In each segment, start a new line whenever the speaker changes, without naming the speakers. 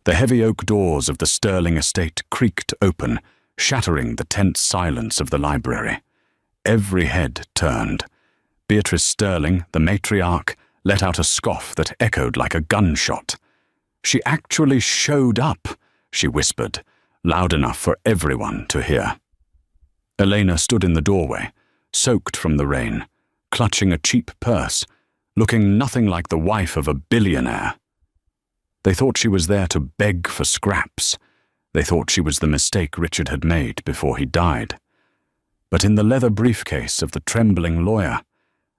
The heavy oak doors of the Sterling estate creaked open, shattering the tense silence of the library. Every head turned. Beatrice Sterling, the matriarch, let out a scoff that echoed like a gunshot. "She actually showed up," she whispered, loud enough for everyone to hear. Elena stood in the doorway, soaked from the rain, clutching a cheap purse, looking nothing like the wife of a billionaire. They thought she was there to beg for scraps. They thought she was the mistake Richard had made before he died. But in the leather briefcase of the trembling lawyer,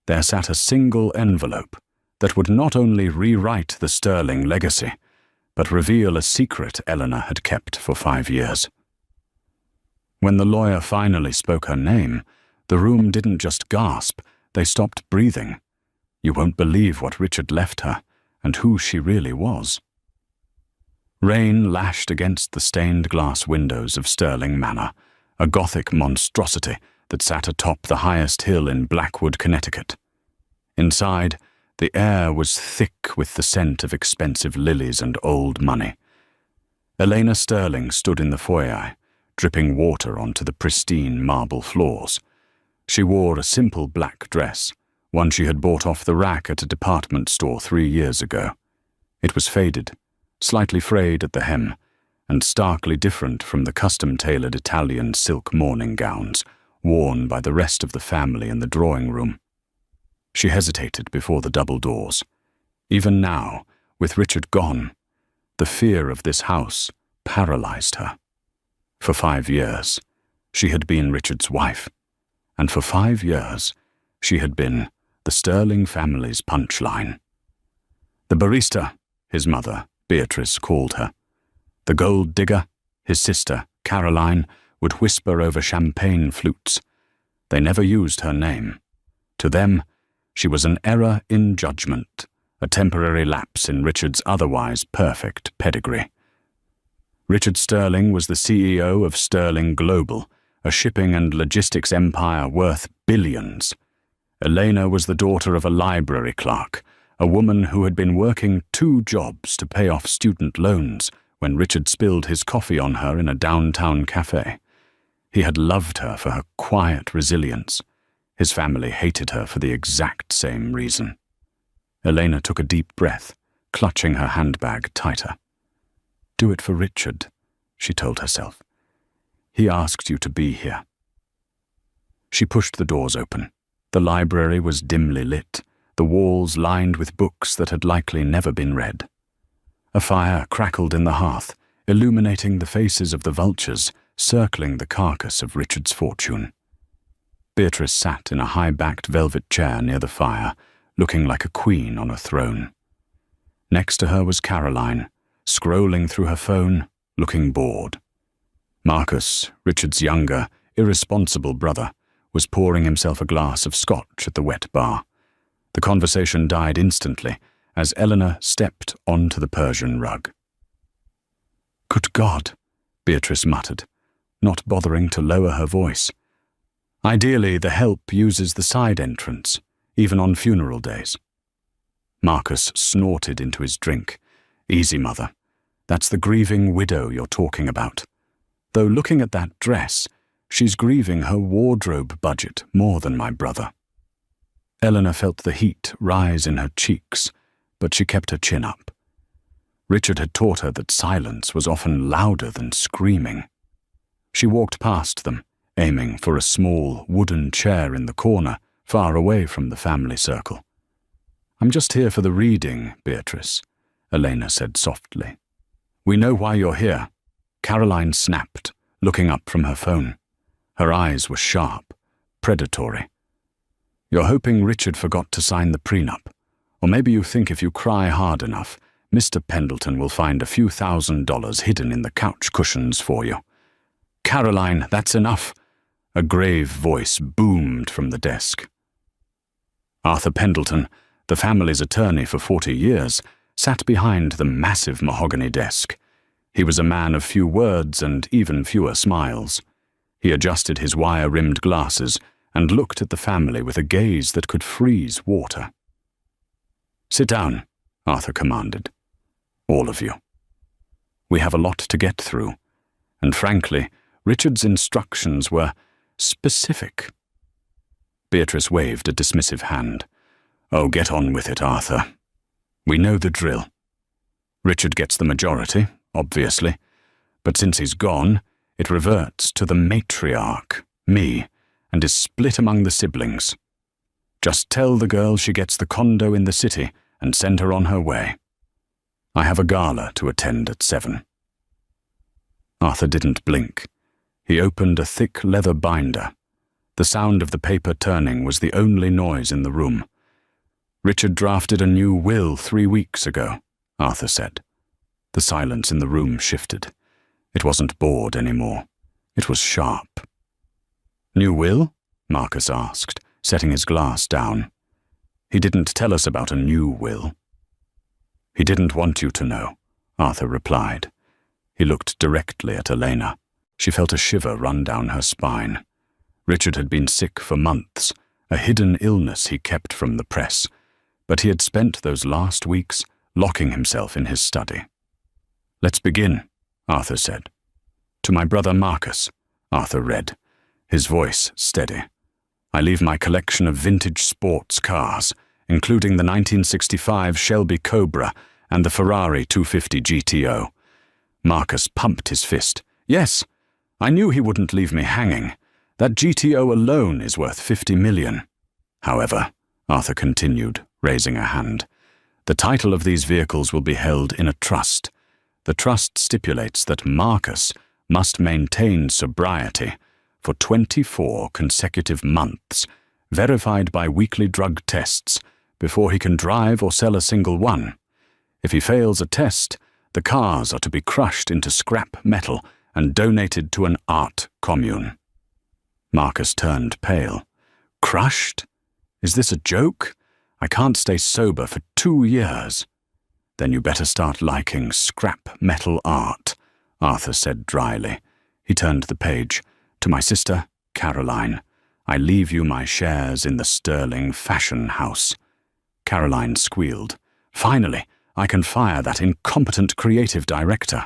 there sat a single envelope that would not only rewrite the Sterling legacy, but reveal a secret Eleanor had kept for 5 years. When the lawyer finally spoke her name, the room didn't just gasp, they stopped breathing. You won't believe what Richard left her, and who she really was. Rain lashed against the stained glass windows of Sterling Manor, a Gothic monstrosity that sat atop the highest hill in Blackwood, Connecticut. Inside, the air was thick with the scent of expensive lilies and old money. Elena Sterling stood in the foyer, dripping water onto the pristine marble floors. She wore a simple black dress, one she had bought off the rack at a department store 3 years ago. It was faded, slightly frayed at the hem, and starkly different from the custom-tailored Italian silk morning gowns worn by the rest of the family in the drawing room. She hesitated before the double doors. Even now, with Richard gone, the fear of this house paralyzed her. For 5 years, she had been Richard's wife, and for 5 years, she had been the Sterling family's punchline. The barista, his mother, Beatrice, called her. The gold digger, his sister, Caroline, would whisper over champagne flutes. They never used her name. To them, she was an error in judgment, a temporary lapse in Richard's otherwise perfect pedigree. Richard Sterling was the CEO of Sterling Global, a shipping and logistics empire worth billions. Elena was the daughter of a library clerk, a woman who had been working 2 jobs to pay off student loans when Richard spilled his coffee on her in a downtown cafe. He had loved her for her quiet resilience. His family hated her for the exact same reason. Elena took a deep breath, clutching her handbag tighter. "Do it for Richard," she told herself. "He asked you to be here." She pushed the doors open. The library was dimly lit, the walls lined with books that had likely never been read. A fire crackled in the hearth, illuminating the faces of the vultures circling the carcass of Richard's fortune. Beatrice sat in a high-backed velvet chair near the fire, looking like a queen on a throne. Next to her was Caroline, scrolling through her phone, looking bored. Marcus, Richard's younger, irresponsible brother, was pouring himself a glass of scotch at the wet bar. The conversation died instantly as Eleanor stepped onto the Persian rug. "Good God," Beatrice muttered, not bothering to lower her voice. Ideally, the help uses the side entrance, even on funeral days. Marcus snorted into his drink. "Easy, Mother. That's the grieving widow you're talking about. Though looking at that dress, she's grieving her wardrobe budget more than my brother." Eleanor felt the heat rise in her cheeks, but she kept her chin up. Richard had taught her that silence was often louder than screaming. She walked past them, aiming for a small wooden chair in the corner, far away from the family circle. "I'm just here for the reading, Beatrice," Elena said softly. "We know why you're here." Caroline snapped, looking up from her phone. Her eyes were sharp, predatory. "You're hoping Richard forgot to sign the prenup. Or maybe you think if you cry hard enough, Mr. Pendleton will find a few $1,000s hidden in the couch cushions for you." "Caroline, that's enough." A grave voice boomed from the desk. Arthur Pendleton, the family's attorney for 40 years, sat behind the massive mahogany desk. He was a man of few words and even fewer smiles. He adjusted his wire-rimmed glasses and looked at the family with a gaze that could freeze water. "Sit down," Arthur commanded. "All of you." We have a lot to get through. And frankly, Richard's instructions were specific. Beatrice waved a dismissive hand. Oh, get on with it, Arthur. We know the drill. Richard gets the majority, obviously, but since he's gone, it reverts to the matriarch, me, and is split among the siblings. Just tell the girl she gets the condo in the city and send her on her way. I have a gala to attend at 7. Arthur didn't blink. He opened a thick leather binder. The sound of the paper turning was the only noise in the room. Richard drafted a new will 3 weeks ago, Arthur said. The silence in the room shifted. It wasn't bored anymore. It was sharp. New will? Marcus asked, setting his glass down. He didn't tell us about a new will. He didn't want you to know, Arthur replied. He looked directly at Elena. She felt a shiver run down her spine. Richard had been sick for months, a hidden illness he kept from the press, but he had spent those last weeks locking himself in his study. Let's begin, Arthur said. To my brother Marcus, Arthur read, his voice steady. I leave my collection of vintage sports cars, including the 1965 Shelby Cobra and the Ferrari 250 GTO. Marcus pumped his fist. Yes, I knew he wouldn't leave me hanging. That GTO alone is worth 50 million. However, Arthur continued, raising a hand, the title of these vehicles will be held in a trust. The trust stipulates that Marcus must maintain sobriety for 24 consecutive months, verified by weekly drug tests, before he can drive or sell a single one. If he fails a test, the cars are to be crushed into scrap metal and donated to an art commune. Marcus turned pale. Crushed? Is this a joke? I can't stay sober for 2 years. Then you better start liking scrap metal art, Arthur said dryly. He turned the page. To my sister, Caroline, I leave you my shares in the Sterling Fashion House. Caroline squealed. Finally, I can fire that incompetent creative director.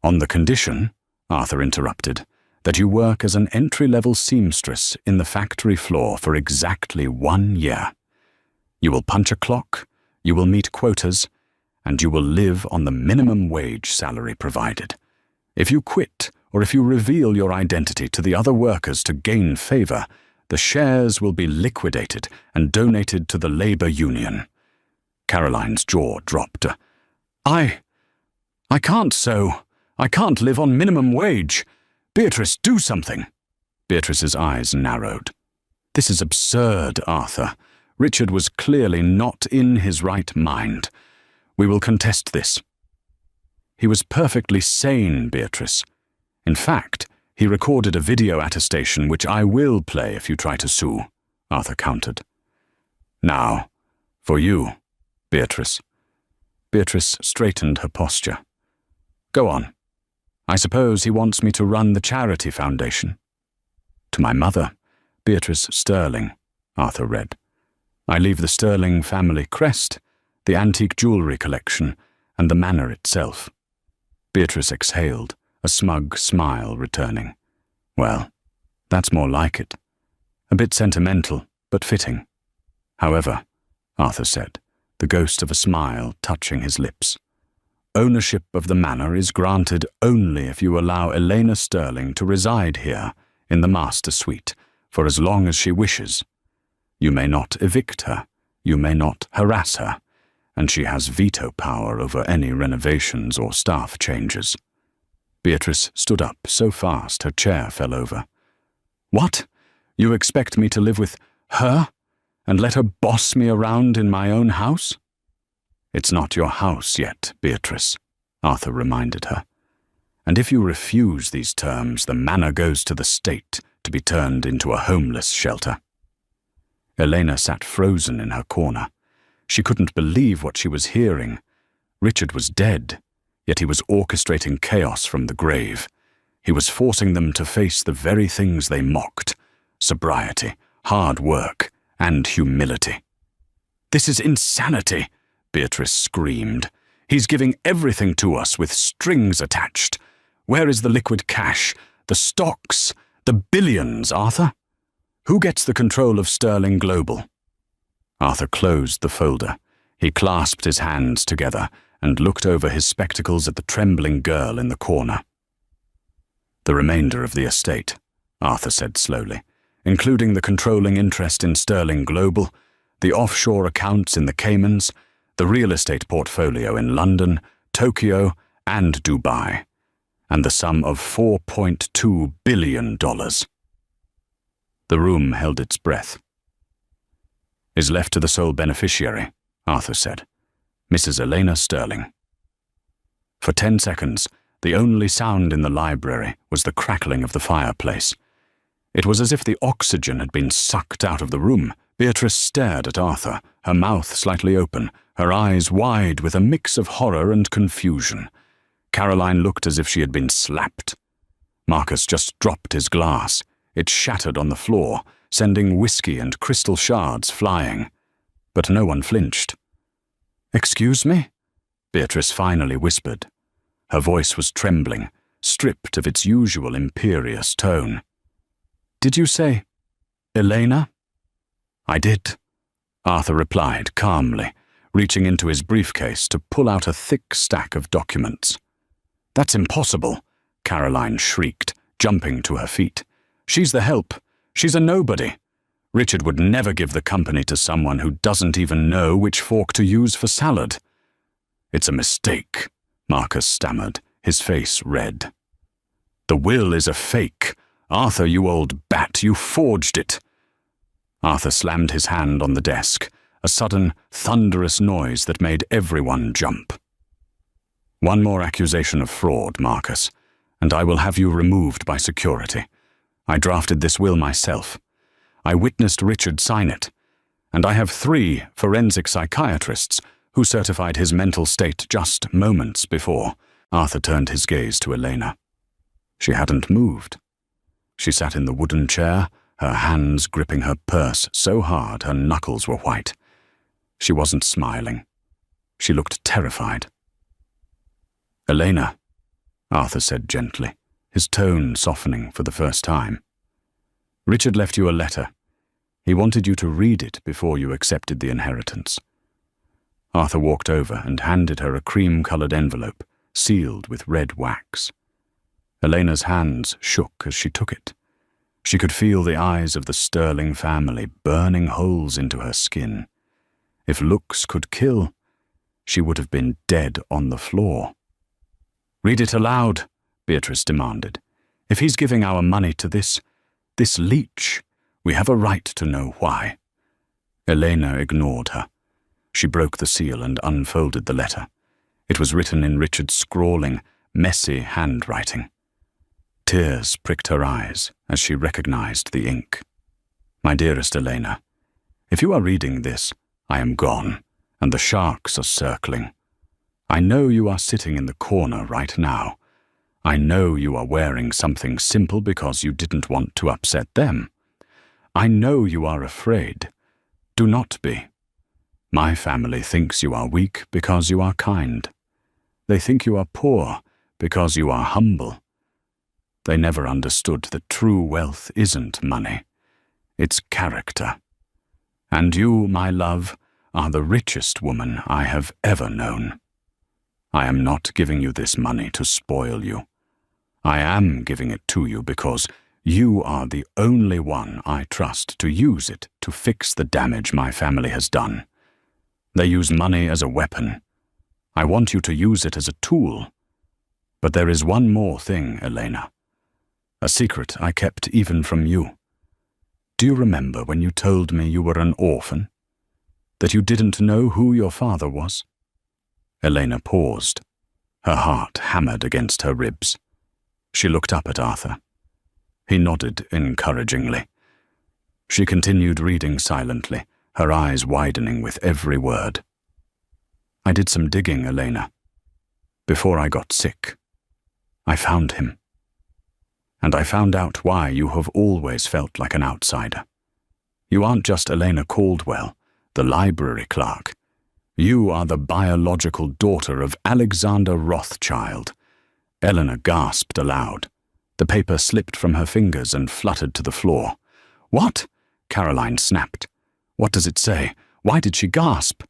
On the condition, Arthur interrupted, that you work as an entry-level seamstress in the factory floor for exactly 1 year. You will punch a clock, you will meet quotas, and you will live on the minimum wage salary provided. If you quit, or if you reveal your identity to the other workers to gain favor, the shares will be liquidated and donated to the labor union. Caroline's jaw dropped. I can't live on minimum wage. Beatrice, do something. Beatrice's eyes narrowed. This is absurd, Arthur. Richard was clearly not in his right mind. We will contest this. He was perfectly sane, Beatrice. In fact, he recorded a video attestation which I will play if you try to sue, Arthur countered. Now, for you, Beatrice. Beatrice straightened her posture. Go on. I suppose he wants me to run the charity foundation. To my mother, Beatrice Sterling, Arthur read. I leave the Sterling family crest, the antique jewelry collection, and the manor itself. Beatrice exhaled, a smug smile returning. Well, that's more like it. A bit sentimental, but fitting. However, Arthur said, the ghost of a smile touching his lips, ownership of the manor is granted only if you allow Elena Sterling to reside here in the master suite for as long as she wishes. You may not evict her, you may not harass her, and she has veto power over any renovations or staff changes. Beatrice stood up so fast her chair fell over. What? You expect me to live with her and let her boss me around in my own house? It's not your house yet, Beatrice, Arthur reminded her. And if you refuse these terms, the manor goes to the state to be turned into a homeless shelter. Elena sat frozen in her corner. She couldn't believe what she was hearing. Richard was dead, yet he was orchestrating chaos from the grave. He was forcing them to face the very things they mocked: sobriety, hard work, and humility. This is insanity, Beatrice screamed. He's giving everything to us with strings attached. Where is the liquid cash, the stocks, the billions, Arthur? Who gets the control of Sterling Global?" Arthur closed the folder. He clasped his hands together and looked over his spectacles at the trembling girl in the corner. "The remainder of the estate," Arthur said slowly, "including the controlling interest in Sterling Global, the offshore accounts in the Caymans, the real estate portfolio in London, Tokyo, and Dubai, and the sum of $4.2 billion. The room held its breath. "Is left to the sole beneficiary," Arthur said, "Mrs. Elena Sterling." For 10 seconds, the only sound in the library was the crackling of the fireplace. It was as if the oxygen had been sucked out of the room. Beatrice stared at Arthur, her mouth slightly open, her eyes wide with a mix of horror and confusion. Caroline looked as if she had been slapped. Marcus just dropped his glass. It shattered on the floor, sending whiskey and crystal shards flying. But no one flinched. "Excuse me?" Beatrice finally whispered. Her voice was trembling, stripped of its usual imperious tone. "Did you say Elena?" "I did," Arthur replied calmly, reaching into his briefcase to pull out a thick stack of documents. "That's impossible," Caroline shrieked, jumping to her feet. "She's the help. She's a nobody. Richard would never give the company to someone who doesn't even know which fork to use for salad." "It's a mistake," Marcus stammered, his face red. "The will is a fake. Arthur, you old bat, you forged it." Arthur slammed his hand on the desk, a sudden, thunderous noise that made everyone jump. "One more accusation of fraud, Marcus, and I will have you removed by security. I drafted this will myself. I witnessed Richard sign it, and I have 3 forensic psychiatrists who certified his mental state just moments before." Arthur turned his gaze to Elena. She hadn't moved. She sat in the wooden chair, her hands gripping her purse so hard her knuckles were white. She wasn't smiling. She looked terrified. "Elena," Arthur said gently, his tone softening for the first time. "Richard left you a letter. He wanted you to read it before you accepted the inheritance." Arthur walked over and handed her a cream-colored envelope, sealed with red wax. Elena's hands shook as she took it. She could feel the eyes of the Sterling family burning holes into her skin. If looks could kill, she would have been dead on the floor. "Read it aloud," Beatrice demanded. "If he's giving our money to this leech, we have a right to know why." Elena ignored her. She broke the seal and unfolded the letter. It was written in Richard's scrawling, messy handwriting. Tears pricked her eyes as she recognized the ink. "My dearest Elena, if you are reading this, I am gone, and the sharks are circling. I know you are sitting in the corner right now. I know you are wearing something simple because you didn't want to upset them. I know you are afraid. Do not be. My family thinks you are weak because you are kind. They think you are poor because you are humble. They never understood that true wealth isn't money. It's character. And you, my love, are the richest woman I have ever known. I am not giving you this money to spoil you. I am giving it to you because you are the only one I trust to use it to fix the damage my family has done. They use money as a weapon. I want you to use it as a tool. But there is one more thing, Elena. A secret I kept even from you. Do you remember when you told me you were an orphan? That you didn't know who your father was?" Elena paused. Her heart hammered against her ribs. She looked up at Arthur. He nodded encouragingly. She continued reading silently, her eyes widening with every word. "I did some digging, Elena. Before I got sick, I found him. And I found out why you have always felt like an outsider. You aren't just Elena Caldwell, the library clerk. You are the biological daughter of Alexander Rothschild." Eleanor gasped aloud. The paper slipped from her fingers and fluttered to the floor. "What?" Caroline snapped. "What does it say? Why did she gasp?"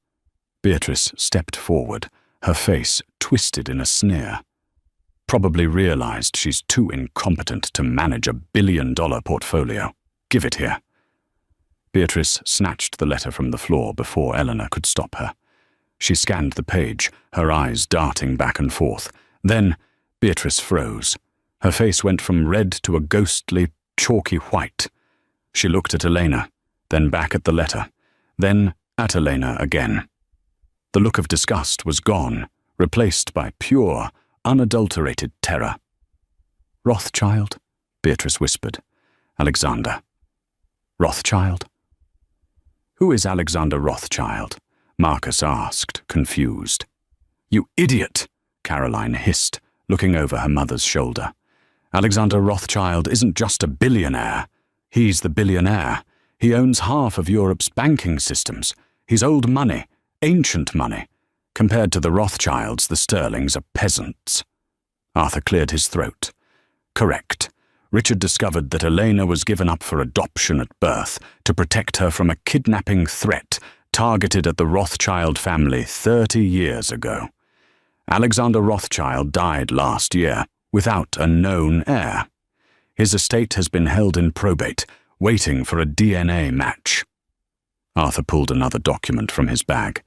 Beatrice stepped forward, her face twisted in a sneer. "Probably realized she's too incompetent to manage $1 billion portfolio. Give it here." Beatrice snatched the letter from the floor before Eleanor could stop her. She scanned the page, her eyes darting back and forth. Then Beatrice froze. Her face went from red to a ghostly, chalky white. She looked at Elena, then back at the letter, then at Elena again. The look of disgust was gone, replaced by pure, unadulterated terror. "Rothschild?" Beatrice whispered. "Alexander. Rothschild?" "Who is Alexander Rothschild?" Marcus asked, confused. "You idiot!" Caroline hissed, looking over her mother's shoulder. "Alexander Rothschild isn't just a billionaire. He's the billionaire. He owns half of Europe's banking systems. He's old money, ancient money. Compared to the Rothschilds, the Sterlings are peasants." Arthur cleared his throat. "Correct. Richard discovered that Elena was given up for adoption at birth to protect her from a kidnapping threat targeted at the Rothschild family 30 years ago. Alexander Rothschild died last year without a known heir. His estate has been held in probate, waiting for a DNA match." Arthur pulled another document from his bag.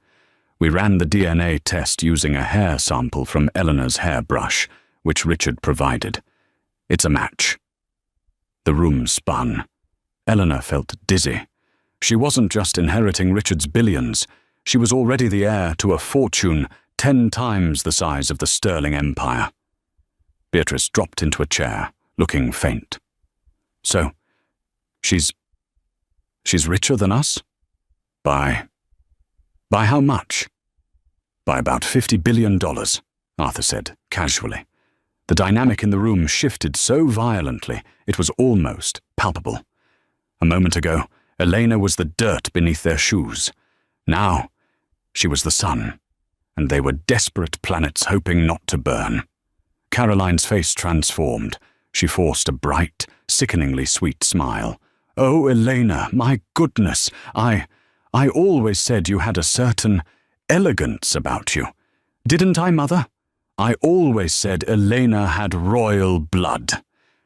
"We ran the DNA test using a hair sample from Eleanor's hairbrush, which Richard provided. It's a match." The room spun. Eleanor felt dizzy. She wasn't just inheriting Richard's billions. She was already the heir to a fortune 10 times the size of the Sterling Empire. Beatrice dropped into a chair, looking faint. "So, she's richer than us? By how much?" "By about $50 billion, Arthur said, casually. The dynamic in the room shifted so violently it was almost palpable. A moment ago, Elena was the dirt beneath their shoes. Now, she was the sun, and they were desperate planets hoping not to burn. Caroline's face transformed. She forced a bright, sickeningly sweet smile. "Oh, Elena, my goodness, I always said you had a certain elegance about you. Didn't I, Mother? I always said Elena had royal blood."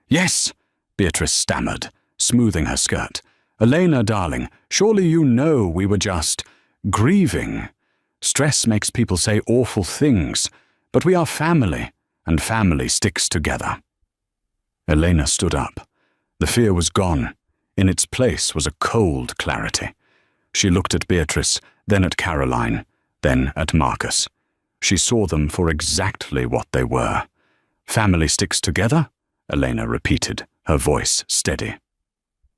"Yes," Beatrice stammered, smoothing her skirt. "Elena, darling, surely you know we were just grieving. Stress makes people say awful things, but we are family, and family sticks together." Elena stood up. The fear was gone. In its place was a cold clarity. She looked at Beatrice, then at Caroline, then at Marcus. She saw them for exactly what they were. "Family sticks together?" Elena repeated, her voice steady.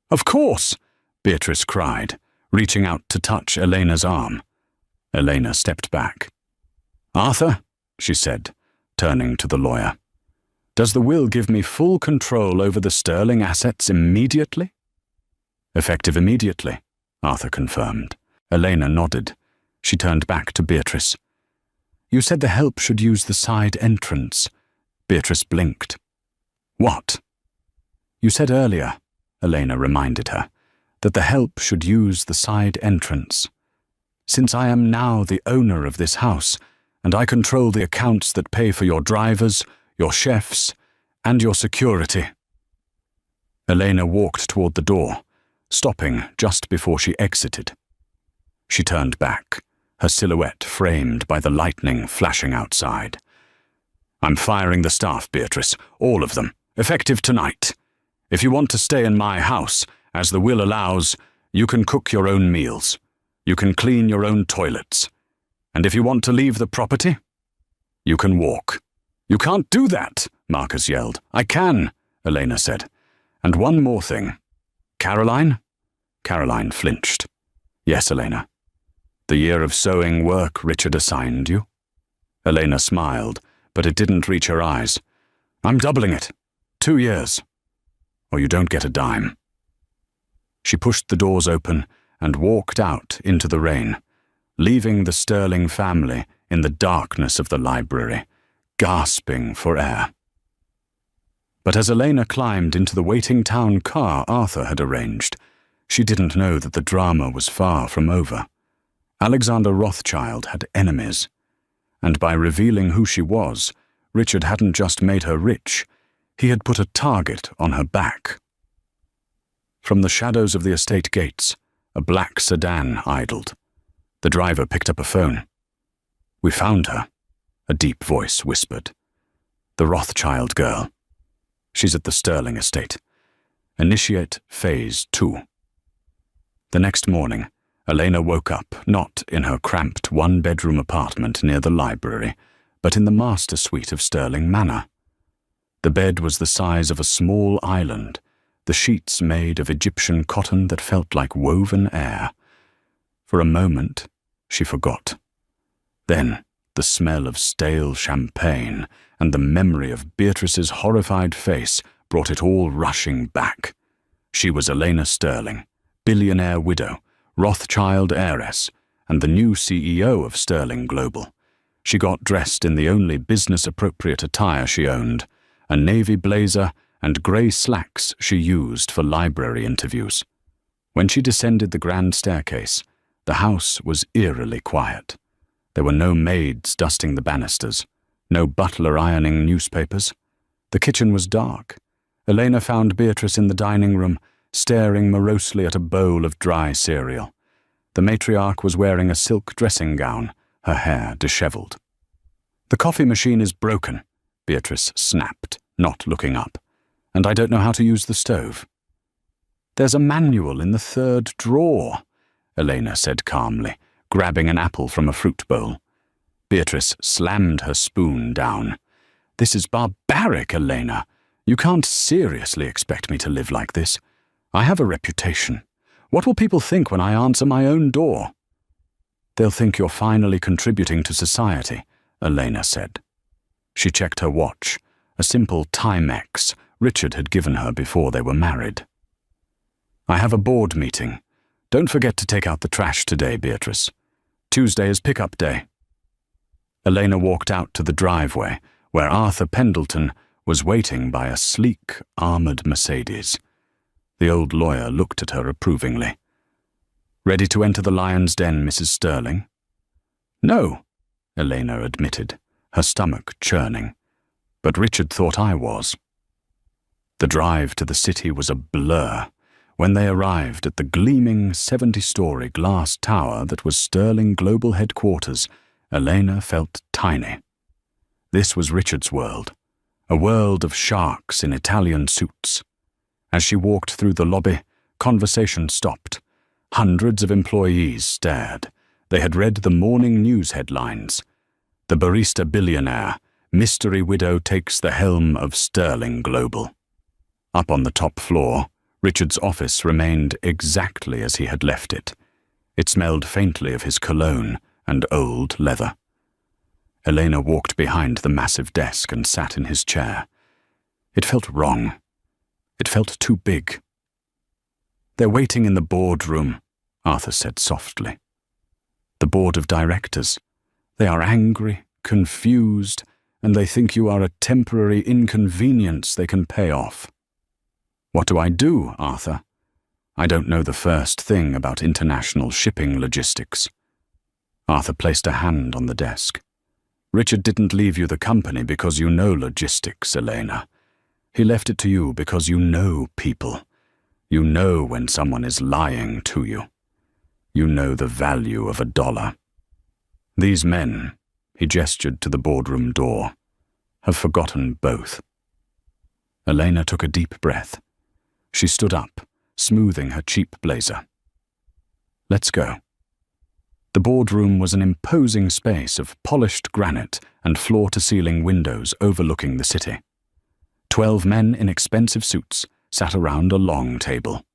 "Of course!" Beatrice cried, reaching out to touch Elena's arm. Elena stepped back. "Arthur," she said, turning to the lawyer, "does the will give me full control over the Sterling assets immediately?" "Effective immediately," Arthur confirmed. Elena nodded. She turned back to Beatrice. "You said the help should use the side entrance." Beatrice blinked. "What?" "You said earlier," Elena reminded her, "that the help should use the side entrance. Since I am now the owner of this house, and I control the accounts that pay for your drivers, your chefs, and your security." Elena walked toward the door, stopping just before she exited. She turned back, her silhouette framed by the lightning flashing outside. "I'm firing the staff, Beatrice, all of them, effective tonight. If you want to stay in my house, as the will allows, you can cook your own meals. You can clean your own toilets. And if you want to leave the property, you can walk." "You can't do that," Marcus yelled. "I can," Elena said. "And one more thing. Caroline?" Caroline flinched. "Yes, Elena." "The year of sewing work Richard assigned you?" Elena smiled, but it didn't reach her eyes. "I'm doubling it. 2 years. Or you don't get a dime." She pushed the doors open and walked out into the rain. leaving the Sterling family in the darkness of the library, gasping for air. But as Elena climbed into the waiting town car Arthur had arranged, she didn't know that the drama was far from over. Alexander Rothschild had enemies, and by revealing who she was, Richard hadn't just made her rich, he had put a target on her back. From the shadows of the estate gates, a black sedan idled. The driver picked up a phone. "We found her," a deep voice whispered. "The Rothschild girl. She's at the Sterling estate. Initiate Phase 2. The next morning, Elena woke up not in her cramped one-bedroom apartment near the library, but in the master suite of Sterling Manor. The bed was the size of a small island, the sheets made of Egyptian cotton that felt like woven air. For a moment, she forgot. Then, the smell of stale champagne and the memory of Beatrice's horrified face brought it all rushing back. She was Elena Sterling, billionaire widow, Rothschild heiress, and the new CEO of Sterling Global. She got dressed in the only business-appropriate attire she owned, a navy blazer and grey slacks she used for library interviews. When she descended the grand staircase, the house was eerily quiet. There were no maids dusting the banisters, no butler ironing newspapers. The kitchen was dark. Elena found Beatrice in the dining room, staring morosely at a bowl of dry cereal. The matriarch was wearing a silk dressing gown, her hair dishevelled. "The coffee machine is broken," Beatrice snapped, not looking up, "and I don't know how to use the stove." "There's a manual in the third drawer," Elena said calmly, grabbing an apple from a fruit bowl. Beatrice slammed her spoon down. "This is barbaric, Elena. You can't seriously expect me to live like this. I have a reputation. What will people think when I answer my own door?" "They'll think you're finally contributing to society," Elena said. She checked her watch, a simple Timex Richard had given her before they were married. "I have a board meeting. Don't forget to take out the trash today, Beatrice. Tuesday is pickup day." Elena walked out to the driveway, where Arthur Pendleton was waiting by a sleek, armoured Mercedes. The old lawyer looked at her approvingly. "Ready to enter the lion's den, Mrs. Sterling?" "No," Elena admitted, her stomach churning. "But Richard thought I was." The drive to the city was a blur. When they arrived at the gleaming 70-story glass tower that was Sterling Global Headquarters, Elena felt tiny. This was Richard's world, a world of sharks in Italian suits. As she walked through the lobby, conversation stopped. Hundreds of employees stared. They had read the morning news headlines. "The barista billionaire, mystery widow takes the helm of Sterling Global." Up on the top floor, Richard's office remained exactly as he had left it. It smelled faintly of his cologne and old leather. Elena walked behind the massive desk and sat in his chair. It felt wrong. It felt too big. "They're waiting in the boardroom," Arthur said softly. "The board of directors. They are angry, confused, and they think you are a temporary inconvenience they can pay off." "What do I do, Arthur? I don't know the first thing about international shipping logistics." Arthur placed a hand on the desk. "Richard didn't leave you the company because you know logistics, Elena. He left it to you because you know people. You know when someone is lying to you. You know the value of $1. These men," he gestured to the boardroom door, "have forgotten both." Elena took a deep breath. She stood up, smoothing her cheap blazer. "Let's go." The boardroom was an imposing space of polished granite and floor-to-ceiling windows overlooking the city. 12 men in expensive suits sat around a long table.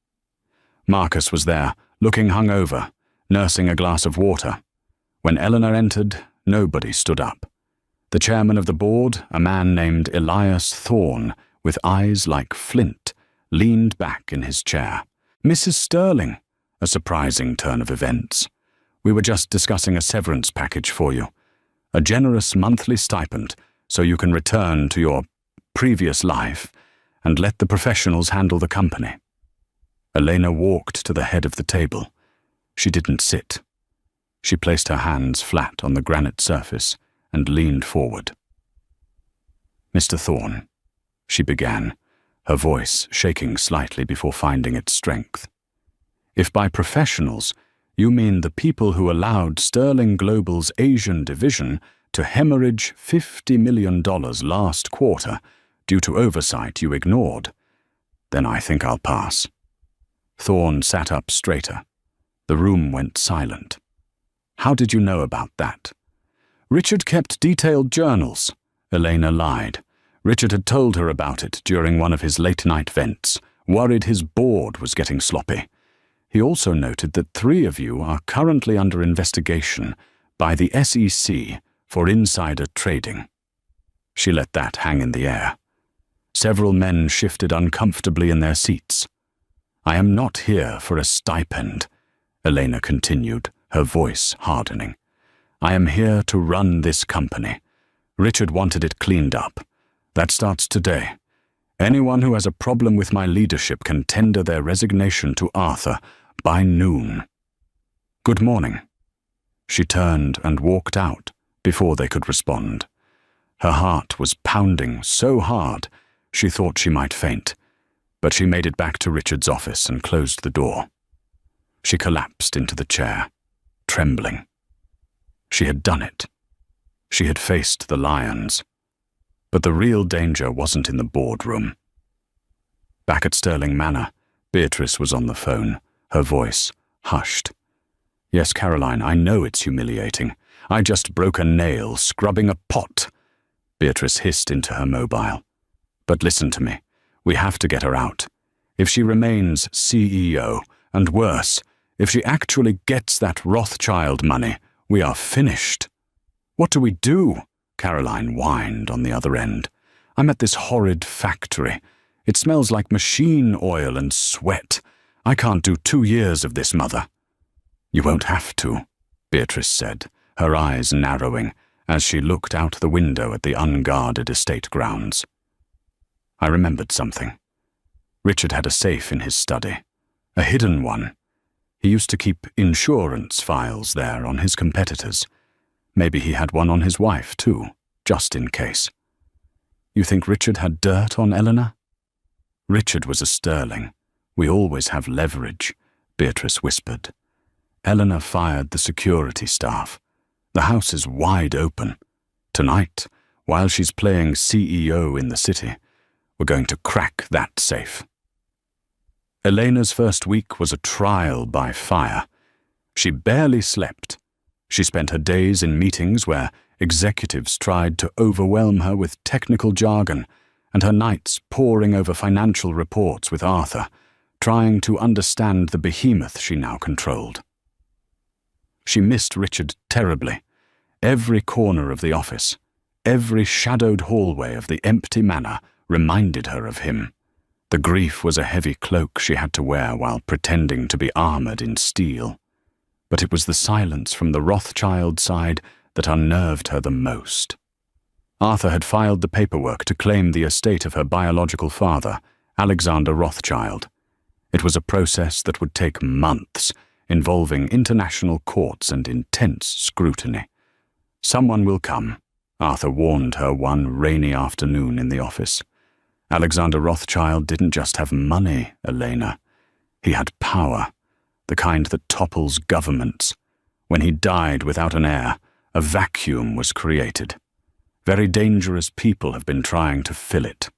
Marcus was there, looking hungover, nursing a glass of water. When Eleanor entered, nobody stood up. The chairman of the board, a man named Elias Thorne, with eyes like flint, leaned back in his chair. "Mrs. Sterling," a surprising turn of events. We were just discussing a severance package for you. A generous monthly stipend so you can return to your previous life and let the professionals handle the company. Elena walked to the head of the table. She didn't sit. She placed her hands flat on the granite surface and leaned forward. "Mr. Thorne," she began, her voice shaking slightly before finding its strength. "If by professionals you mean the people who allowed Sterling Global's Asian division to hemorrhage $50 million last quarter due to oversight you ignored, then I think I'll pass." Thorne sat up straighter. The room went silent. "How did you know about that?" "Richard kept detailed journals," Elena lied. Richard had told her about it during one of his late-night vents, worried his board was getting sloppy. He also noted that 3 of you are currently under investigation by the SEC for insider trading. She let that hang in the air. Several men shifted uncomfortably in their seats. "I am not here for a stipend," Elena continued, her voice hardening. "I am here to run this company. Richard wanted it cleaned up. That starts today. Anyone who has a problem with my leadership can tender their resignation to Arthur by noon. Good morning." She turned and walked out before they could respond. Her heart was pounding so hard she thought she might faint, but she made it back to Richard's office and closed the door. She collapsed into the chair, trembling. She had done it. She had faced the lions. But the real danger wasn't in the boardroom. Back at Sterling Manor, Beatrice was on the phone, her voice hushed. "Yes, Caroline, I know it's humiliating. I just broke a nail scrubbing a pot," Beatrice hissed into her mobile. "But listen to me. We have to get her out. If she remains CEO, and worse, if she actually gets that Rothschild money, we are finished." "What do we do?" Caroline whined on the other end. "I'm at this horrid factory. It smells like machine oil and sweat. I can't do 2 years of this, Mother." "You won't have to," Beatrice said, her eyes narrowing as she looked out the window at the unguarded estate grounds. I remembered something. Richard had a safe in his study, a hidden one. He used to keep insurance files there on his competitors. Maybe he had one on his wife, too, just in case. "You think Richard had dirt on Eleanor?" "Richard was a Sterling. We always have leverage," Beatrice whispered. "Eleanor fired the security staff. The house is wide open. Tonight, while she's playing CEO in the city, we're going to crack that safe." Elena's first week was a trial by fire. She barely slept. She spent her days in meetings where executives tried to overwhelm her with technical jargon, and her nights poring over financial reports with Arthur, trying to understand the behemoth she now controlled. She missed Richard terribly. Every corner of the office, every shadowed hallway of the empty manor reminded her of him. The grief was a heavy cloak she had to wear while pretending to be armored in steel. But it was the silence from the Rothschild side that unnerved her the most. Arthur had filed the paperwork to claim the estate of her biological father, Alexander Rothschild. It was a process that would take months, involving international courts and intense scrutiny. "Someone will come," Arthur warned her one rainy afternoon in the office. Alexander Rothschild didn't just have money, Elena. He had power, the kind that topples governments. When he died without an heir, a vacuum was created. Very dangerous people have been trying to fill it.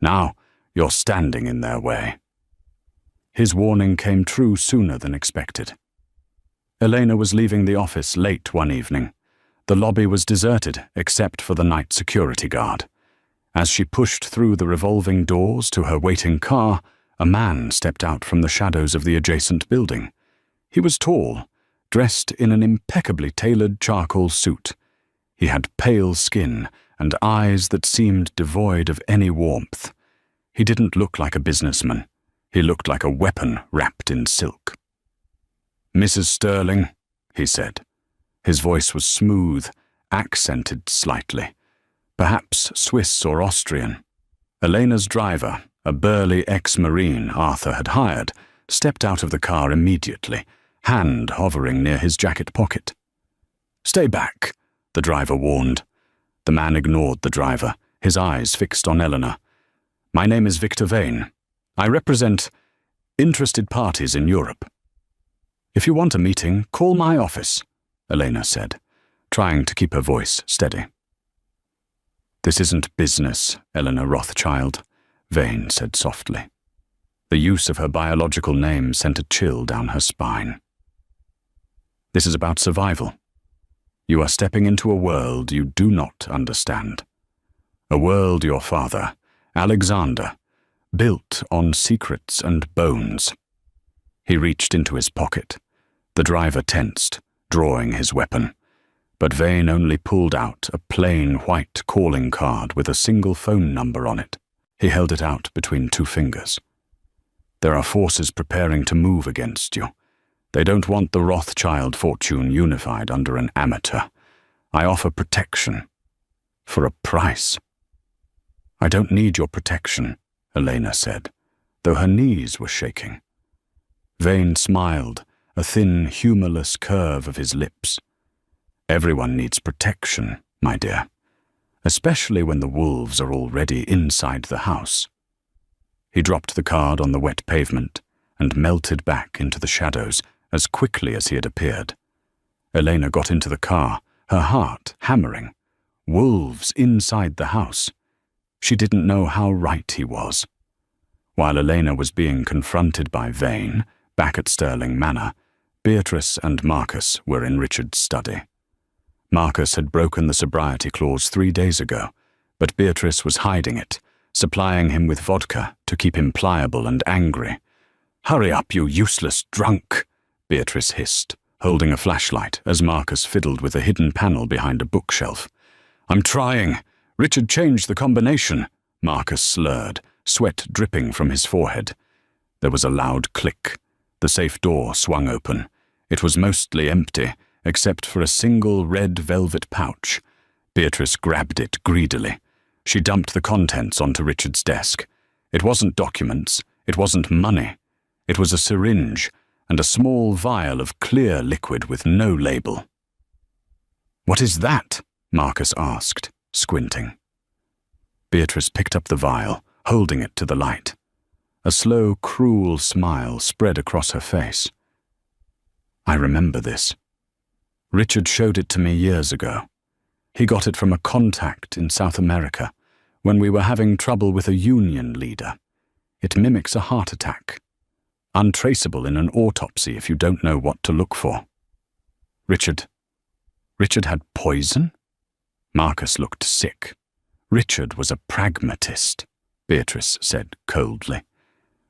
Now, you're standing in their way. His warning came true sooner than expected. Elena was leaving the office late one evening. The lobby was deserted except for the night security guard. As she pushed through the revolving doors to her waiting car, a man stepped out from the shadows of the adjacent building. He was tall, dressed in an impeccably tailored charcoal suit. He had pale skin and eyes that seemed devoid of any warmth. He didn't look like a businessman. He looked like a weapon wrapped in silk. "Mrs. Sterling," he said. His voice was smooth, accented slightly, perhaps Swiss or Austrian. Elena's driver, a burly ex-marine Arthur had hired, stepped out of the car immediately, hand hovering near his jacket pocket. "Stay back," the driver warned. The man ignored the driver, his eyes fixed on Elena. "My name is Victor Vane. I represent interested parties in Europe. If you want a meeting, call my office," Elena said, trying to keep her voice steady. "This isn't business, Eleanor Rothschild," Vane said softly. The use of her biological name sent a chill down her spine. "This is about survival. You are stepping into a world you do not understand. A world your father, Alexander, built on secrets and bones." He reached into his pocket. The driver tensed, drawing his weapon, but Vane only pulled out a plain white calling card with a single phone number on it. He held it out between two fingers. "There are forces preparing to move against you. They don't want the Rothschild fortune unified under an amateur. I offer protection. For a price." "I don't need your protection," Elena said, though her knees were shaking. Vane smiled, a thin, humorless curve of his lips. "Everyone needs protection, my dear, especially when the wolves are already inside the house." He dropped the card on the wet pavement and melted back into the shadows as quickly as he had appeared. Elena got into the car, her heart hammering. Wolves inside the house. She didn't know how right he was. While Elena was being confronted by Vane, back at Stirling Manor, Beatrice and Marcus were in Richard's study. Marcus had broken the sobriety clause 3 days ago, but Beatrice was hiding it, supplying him with vodka to keep him pliable and angry. "Hurry up, you useless drunk," Beatrice hissed, holding a flashlight as Marcus fiddled with a hidden panel behind a bookshelf. "I'm trying. Richard changed the combination," Marcus slurred, sweat dripping from his forehead. There was a loud click. The safe door swung open. It was mostly empty, except for a single red velvet pouch. Beatrice grabbed it greedily. She dumped the contents onto Richard's desk. It wasn't documents. It wasn't money. It was a syringe and a small vial of clear liquid with no label. "What is that?" Marcus asked, squinting. Beatrice picked up the vial, holding it to the light. A slow, cruel smile spread across her face. "I remember this. Richard showed it to me years ago. He got it from a contact in South America when we were having trouble with a union leader. It mimics a heart attack. Untraceable in an autopsy if you don't know what to look for." Richard had poison?" Marcus looked sick. "Richard was a pragmatist," Beatrice said coldly.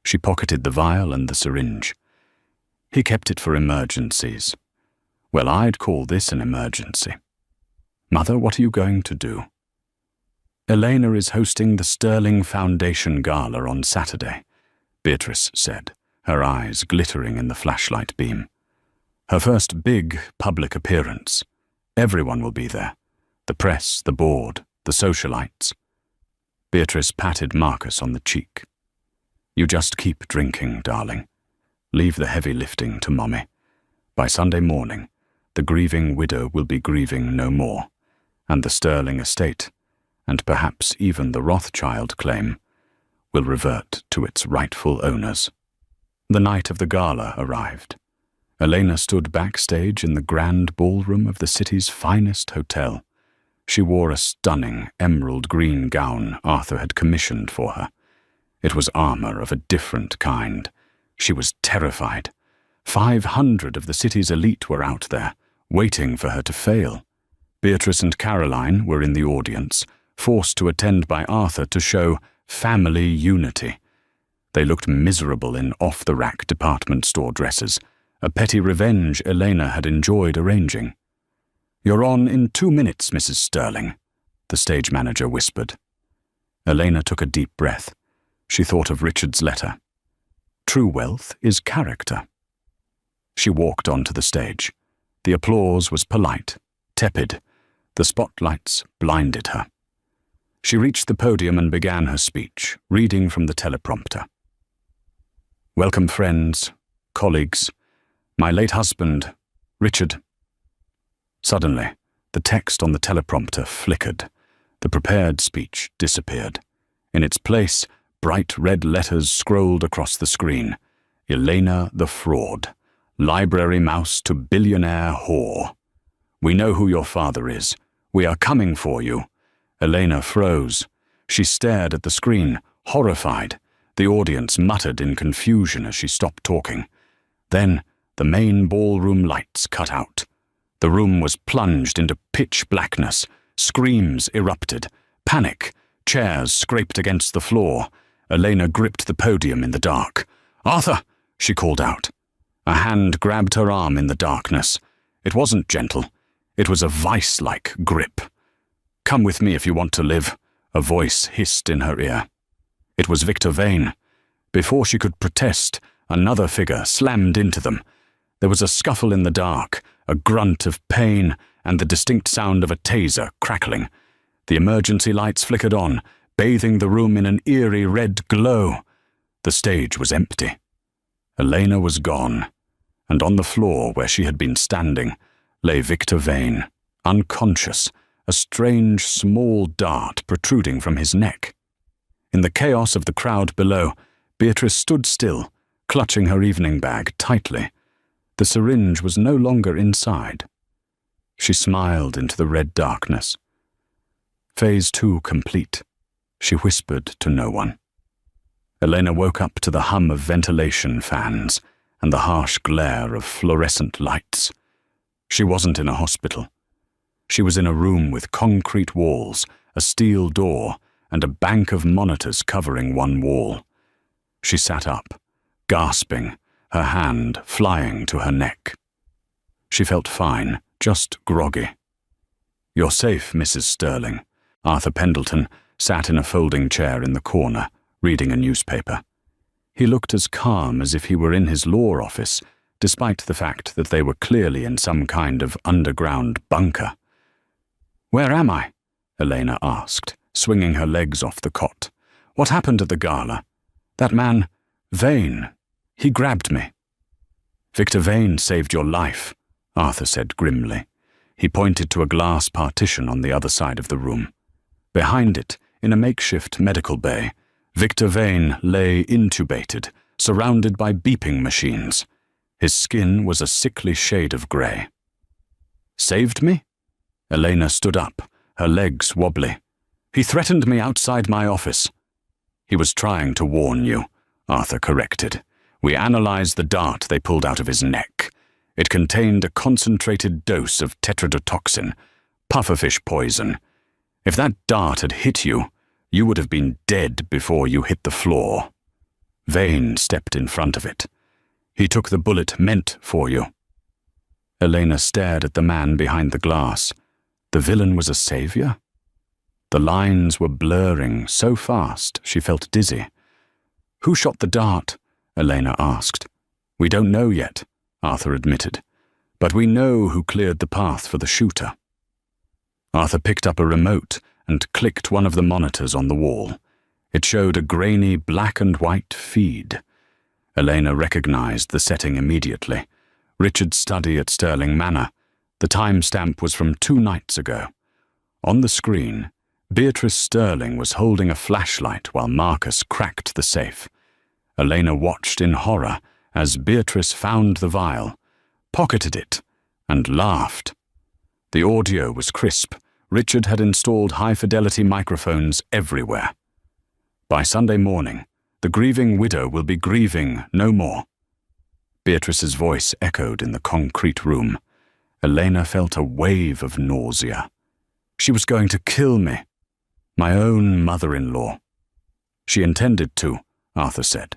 She pocketed the vial and the syringe. "He kept it for emergencies. Well, I'd call this an emergency. Mother, what are you going to do?" "Elena is hosting the Stirling Foundation Gala on Saturday," Beatrice said, her eyes glittering in the flashlight beam. "Her first big public appearance. Everyone will be there. The press, the board, the socialites." Beatrice patted Marcus on the cheek. "You just keep drinking, darling. Leave the heavy lifting to Mommy. By Sunday morning, the grieving widow will be grieving no more, and the Stirling estate, and perhaps even the Rothschild claim, will revert to its rightful owners." The night of the gala arrived. Elena stood backstage in the grand ballroom of the city's finest hotel. She wore a stunning emerald green gown Arthur had commissioned for her. It was armor of a different kind. She was terrified. 500 of the city's elite were out there, waiting for her to fail. Beatrice and Caroline were in the audience, forced to attend by Arthur to show family unity. They looked miserable in off-the-rack department store dresses, a petty revenge Elena had enjoyed arranging. "You're on in 2 minutes, Mrs. Stirling," the stage manager whispered. Elena took a deep breath. She thought of Richard's letter. True wealth is character. She walked onto the stage. The applause was polite, tepid. The spotlights blinded her. She reached the podium and began her speech, reading from the teleprompter. "Welcome, friends, colleagues, my late husband, Richard." Suddenly, the text on the teleprompter flickered. The prepared speech disappeared. In its place, bright red letters scrolled across the screen. "Elena the fraud. Library mouse to billionaire whore. We know who your father is. We are coming for you." Elena froze. She stared at the screen, horrified. The audience muttered in confusion as she stopped talking. Then, the main ballroom lights cut out. The room was plunged into pitch blackness. Screams erupted. Panic. Chairs scraped against the floor. Elena gripped the podium in the dark. "Arthur!" she called out. A hand grabbed her arm in the darkness. It wasn't gentle. It was a vice-like grip. "Come with me if you want to live," a voice hissed in her ear. It was Victor Vane. Before she could protest, another figure slammed into them. There was a scuffle in the dark, a grunt of pain, and the distinct sound of a taser crackling. The emergency lights flickered on, bathing the room in an eerie red glow. The stage was empty. Elena was gone, and on the floor where she had been standing lay Victor Vane, unconscious, a strange small dart protruding from his neck. In the chaos of the crowd below, Beatrice stood still, clutching her evening bag tightly. The syringe was no longer inside. She smiled into the red darkness. Phase 2 complete, she whispered to no one. Elena woke up to the hum of ventilation fans and the harsh glare of fluorescent lights. She wasn't in a hospital. She was in a room with concrete walls, a steel door, and a bank of monitors covering one wall. She sat up, gasping, her hand flying to her neck. She felt fine, just groggy. "You're safe, Mrs. Sterling." Arthur Pendleton sat in a folding chair in the corner, reading a newspaper. He looked as calm as if he were in his law office, despite the fact that they were clearly in some kind of underground bunker. "Where am I?" Elena asked, swinging her legs off the cot. "What happened at the gala? That man, Vane, he grabbed me." "Victor Vane saved your life," Arthur said grimly. He pointed to a glass partition on the other side of the room. Behind it, in a makeshift medical bay, Victor Vane lay intubated, surrounded by beeping machines. His skin was a sickly shade of grey. "Saved me?" Elena stood up, her legs wobbly. "He threatened me outside my office." "He was trying to warn you," Arthur corrected. "We analyzed the dart they pulled out of his neck. It contained a concentrated dose of tetrodotoxin, pufferfish poison. If that dart had hit you, you would have been dead before you hit the floor." Vane stepped in front of it. "He took the bullet meant for you." Elena stared at the man behind the glass. The villain was a savior? The lines were blurring so fast she felt dizzy. "Who shot the dart?" Elena asked. "We don't know yet," Arthur admitted, "but we know who cleared the path for the shooter." Arthur picked up a remote and clicked one of the monitors on the wall. It showed a grainy black and white feed. Elena recognized the setting immediately. Richard's study at Stirling Manor. The timestamp was from 2 nights ago. On the screen, Beatrice Sterling was holding a flashlight while Marcus cracked the safe. Elena watched in horror as Beatrice found the vial, pocketed it, and laughed. The audio was crisp. Richard had installed high-fidelity microphones everywhere. By Sunday morning, the grieving widow will be grieving no more. Beatrice's voice echoed in the concrete room. Elena felt a wave of nausea. She was going to kill me. My own mother-in-law. She intended to, Arthur said.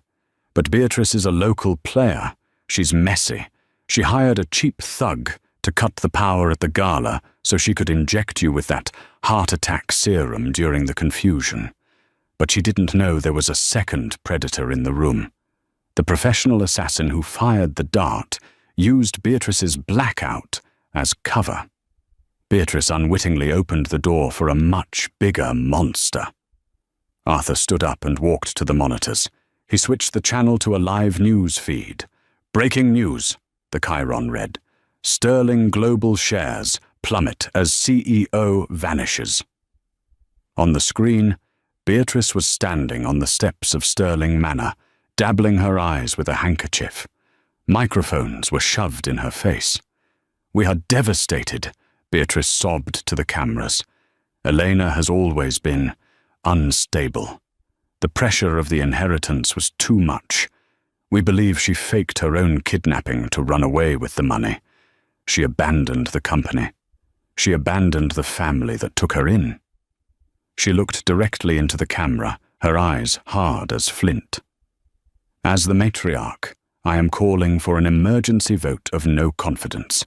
But Beatrice is a local player. She's messy. She hired a cheap thug to cut the power at the gala so she could inject you with that heart attack serum during the confusion. But she didn't know there was a second predator in the room. The professional assassin who fired the dart used Beatrice's blackout as cover. Beatrice unwittingly opened the door for a much bigger monster. Arthur stood up and walked to the monitors. He switched the channel to a live news feed. "Breaking news," the chyron read. "Sterling global shares plummet as CEO vanishes." On the screen, Beatrice was standing on the steps of Sterling Manor, dabbling her eyes with a handkerchief. Microphones were shoved in her face. "We are devastated," Beatrice sobbed to the cameras. "Elena has always been unstable. The pressure of the inheritance was too much. We believe she faked her own kidnapping to run away with the money. She abandoned the company. She abandoned the family that took her in." She looked directly into the camera, her eyes hard as flint. "As the matriarch, I am calling for an emergency vote of no confidence.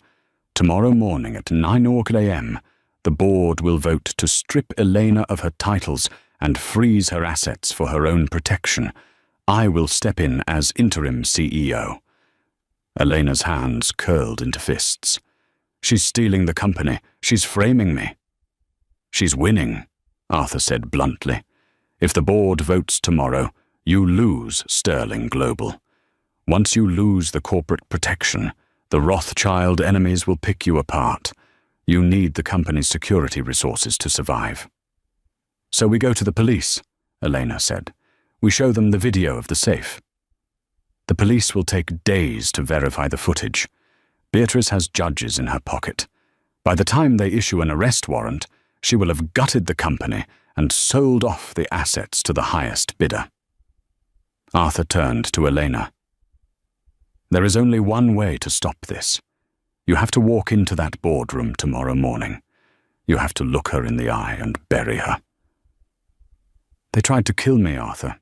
Tomorrow morning at 9 a.m., the board will vote to strip Elena of her titles and freeze her assets for her own protection. I will step in as interim CEO." Elena's hands curled into fists. "She's stealing the company. She's framing me." "She's winning," Arthur said bluntly. "If the board votes tomorrow, you lose Sterling Global. Once you lose the corporate protection, the Rothschild enemies will pick you apart. You need the company's security resources to survive." "So we go to the police," Elena said. "We show them the video of the safe." "The police will take days to verify the footage. Beatrice has judges in her pocket. By the time they issue an arrest warrant, she will have gutted the company and sold off the assets to the highest bidder." Arthur turned to Elena. "There is only one way to stop this. You have to walk into that boardroom tomorrow morning. You have to look her in the eye and bury her." "They tried to kill me, Arthur.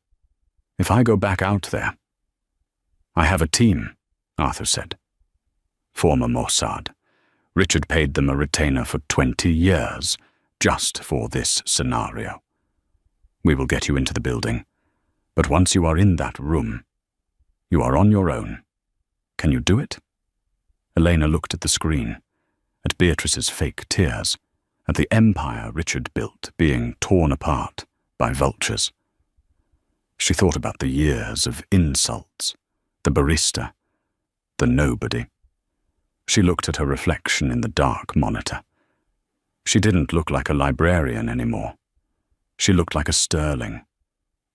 If I go back out there—" "I have a team," Arthur said. "Former Mossad. Richard paid them a retainer for 20 years, just for this scenario. We will get you into the building, but once you are in that room, you are on your own. Can you do it?" Elena looked at the screen, at Beatrice's fake tears, at the empire Richard built being torn apart by vultures. She thought about the years of insults, the barista, the nobody. She looked at her reflection in the dark monitor. She didn't look like a librarian anymore. She looked like a Sterling.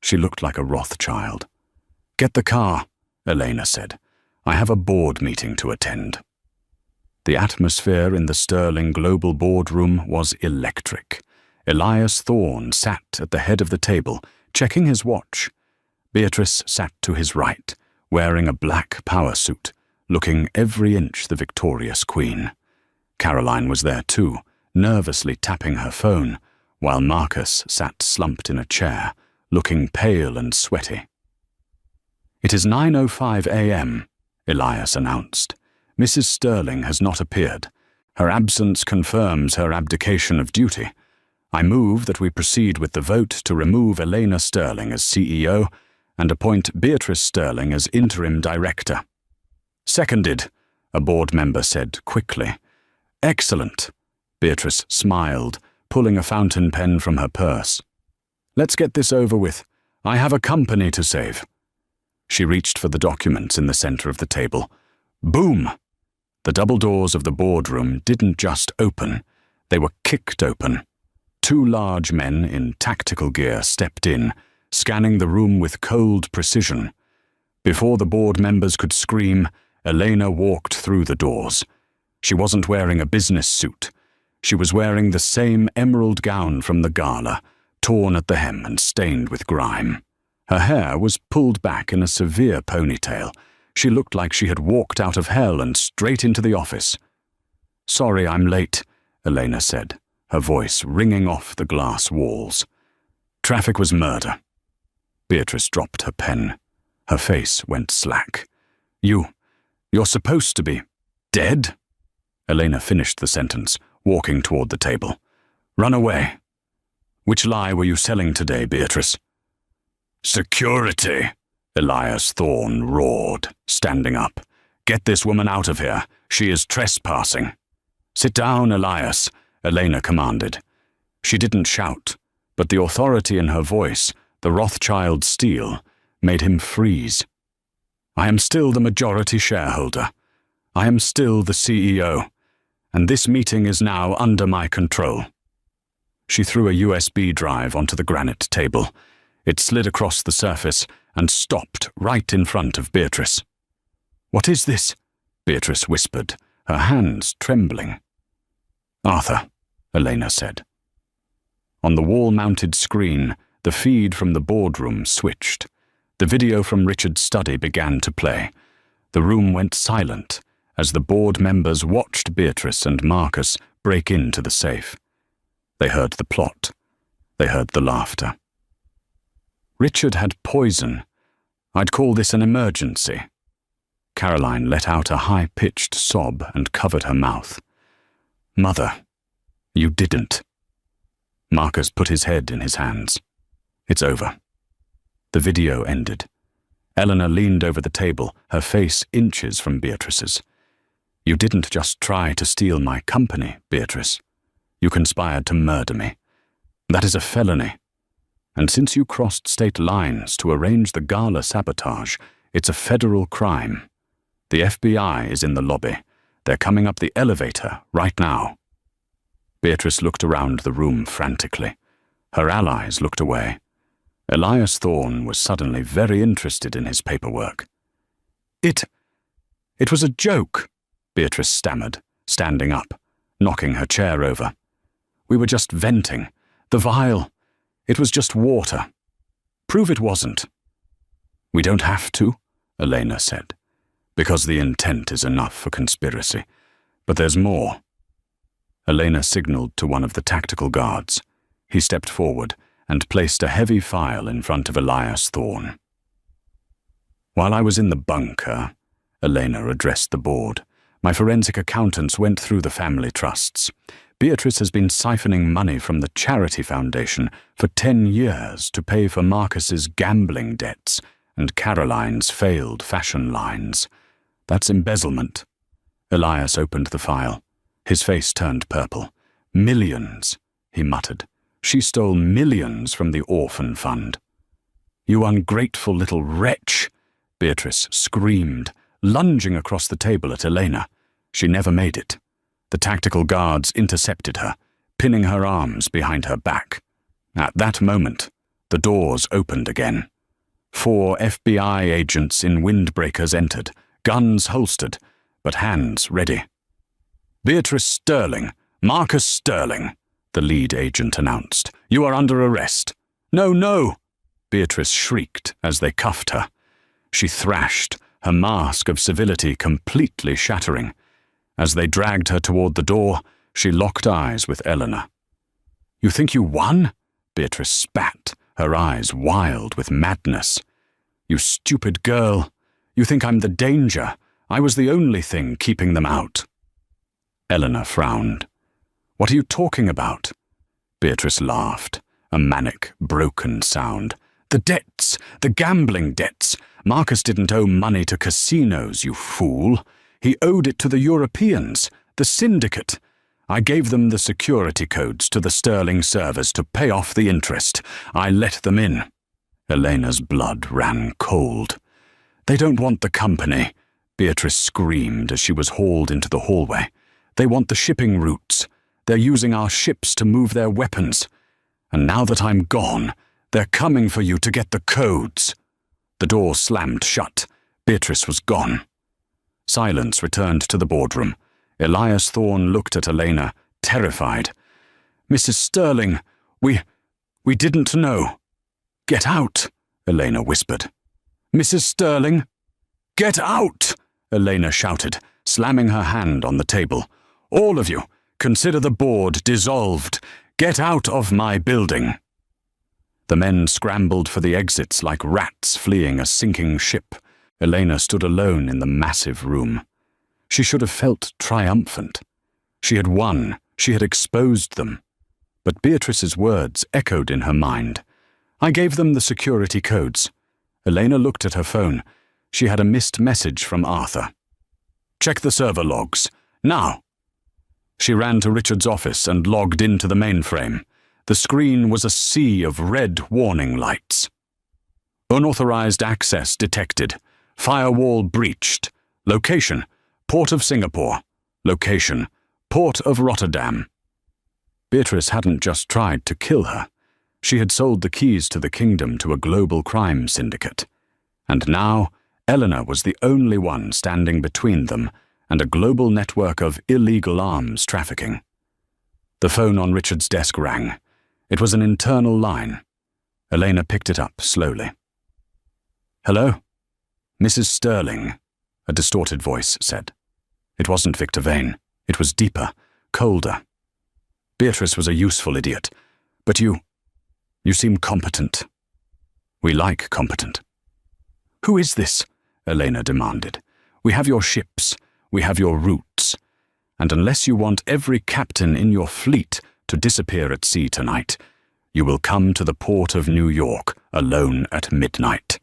She looked like a Rothschild. "Get the car," Elena said. "I have a board meeting to attend." The atmosphere in the Sterling Global boardroom was electric. Elias Thorne sat at the head of the table, checking his watch. Beatrice sat to his right, wearing a black power suit, looking every inch the victorious queen. Caroline was there too, nervously tapping her phone, while Marcus sat slumped in a chair, looking pale and sweaty. "It is 9:05 a.m., Elias announced. "Mrs. Sterling has not appeared. Her absence confirms her abdication of duty. I move that we proceed with the vote to remove Elena Sterling as CEO and appoint Beatrice Sterling as interim director." "Seconded," a board member said quickly. "Excellent," Beatrice smiled, pulling a fountain pen from her purse. "Let's get this over with. I have a company to save." She reached for the documents in the center of the table. Boom! The double doors of the boardroom didn't just open, they were kicked open. Two large men in tactical gear stepped in, scanning the room with cold precision. Before the board members could scream, Elena walked through the doors. She wasn't wearing a business suit. She was wearing the same emerald gown from the gala, torn at the hem and stained with grime. Her hair was pulled back in a severe ponytail. She looked like she had walked out of hell and straight into the office. "Sorry I'm late," Elena said, her voice ringing off the glass walls. "Traffic was murder." Beatrice dropped her pen. Her face went slack. You're supposed to be dead?" Elena finished the sentence, walking toward the table. "Run away. Which lie were you selling today, Beatrice?" "Security," Elias Thorne roared, standing up. "Get this woman out of here. She is trespassing." "Sit down, Elias," Elena commanded. She didn't shout, but the authority in her voice, the Rothschild steel, made him freeze. "I am still the majority shareholder. I am still the CEO, and this meeting is now under my control." She threw a USB drive onto the granite table. It slid across the surface and stopped right in front of Beatrice. "What is this?" Beatrice whispered, her hands trembling. "Arthur," Elena said. On the wall-mounted screen, the feed from the boardroom switched. The video from Richard's study began to play. The room went silent as the board members watched Beatrice and Marcus break into the safe. They heard the plot. They heard the laughter. "Richard had poison. I'd call this an emergency." Caroline let out a high-pitched sob and covered her mouth. "Mother, you didn't." Marcus put his head in his hands. "It's over." The video ended. Eleanor leaned over the table, her face inches from Beatrice's. "You didn't just try to steal my company, Beatrice. You conspired to murder me. That is a felony. And since you crossed state lines to arrange the gala sabotage, it's a federal crime. The FBI is in the lobby. They're coming up the elevator right now." Beatrice looked around the room frantically. Her allies looked away. Elias Thorne was suddenly very interested in his paperwork. It was a joke," Beatrice stammered, standing up, knocking her chair over. "We were just venting. The vial, it was just water. Prove it wasn't." "We don't have to," Elena said, "because the intent is enough for conspiracy. But there's more." Elena signaled to one of the tactical guards. He stepped forward and placed a heavy file in front of Elias Thorne. "While I was in the bunker," Elena addressed the board, "my forensic accountants went through the family trusts. Beatrice has been siphoning money from the charity foundation for 10 years to pay for Marcus's gambling debts and Caroline's failed fashion lines. That's embezzlement." Elias opened the file. His face turned purple. "Millions," he muttered. "She stole millions from the orphan fund." "You ungrateful little wretch," Beatrice screamed, lunging across the table at Elena. She never made it. The tactical guards intercepted her, pinning her arms behind her back. At that moment, the doors opened again. 4 FBI agents in windbreakers entered, guns holstered, but hands ready. "Beatrice Sterling, Marcus Sterling," the lead agent announced. "You are under arrest." "No, no!" Beatrice shrieked as they cuffed her. She thrashed, her mask of civility completely shattering. As they dragged her toward the door, she locked eyes with Eleanor. "You think you won?" Beatrice spat, her eyes wild with madness. "You stupid girl. You think I'm the danger. I was the only thing keeping them out." Eleanor frowned. "What are you talking about?" Beatrice laughed, a manic, broken sound. "The debts, the gambling debts. Marcus didn't owe money to casinos, you fool. He owed it to the Europeans, the syndicate. I gave them the security codes to the Sterling servers to pay off the interest. I let them in." Elena's blood ran cold. "They don't want the company," Beatrice screamed as she was hauled into the hallway. "They want the shipping routes. They're using our ships to move their weapons. And now that I'm gone, they're coming for you to get the codes." The door slammed shut. Beatrice was gone. Silence returned to the boardroom. Elias Thorne looked at Elena, terrified. "Mrs. Sterling, we didn't know." "Get out," Elena whispered. "Mrs. Sterling." "Get out," Elena shouted, slamming her hand on the table. "All of you, consider the board dissolved. Get out of my building." The men scrambled for the exits like rats fleeing a sinking ship. Elena stood alone in the massive room. She should have felt triumphant. She had won. She had exposed them. But Beatrice's words echoed in her mind. "I gave them the security codes." Elena looked at her phone. She had a missed message from Arthur. "Check the server logs. Now." She ran to Richard's office and logged into the mainframe. The screen was a sea of red warning lights. Unauthorized access detected. Firewall breached. Location: Port of Singapore. Location: Port of Rotterdam. Beatrice hadn't just tried to kill her. She had sold the keys to the kingdom to a global crime syndicate. And now, Eleanor was the only one standing between them and a global network of illegal arms trafficking. The phone on Richard's desk rang. It was an internal line. Elena picked it up slowly. "Hello? Mrs. Sterling," a distorted voice said. It wasn't Victor Vane. It was deeper, colder. "Beatrice was a useful idiot, but you seem competent. We like competent." "Who is this?" Elena demanded. "We have your ships. We have your routes. And unless you want every captain in your fleet to disappear at sea tonight, you will come to the port of New York alone at midnight.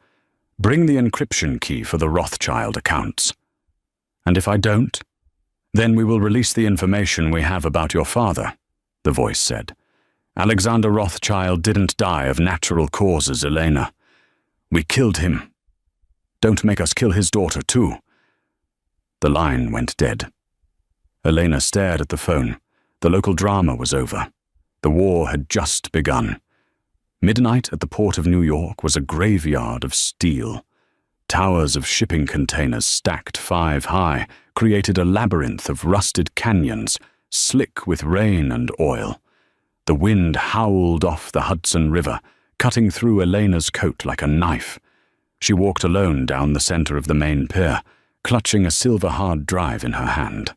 Bring the encryption key for the Rothschild accounts. And if I don't, then we will release the information we have about your father," the voice said. "Alexander Rothschild didn't die of natural causes, Elena. We killed him. Don't make us kill his daughter, too." The line went dead. Elena stared at the phone. The local drama was over. The war had just begun. Midnight at the port of New York was a graveyard of steel. Towers of shipping containers stacked 5 high created a labyrinth of rusted canyons, slick with rain and oil. The wind howled off the Hudson River, cutting through Elena's coat like a knife. She walked alone down the center of the main pier, clutching a silver hard drive in her hand.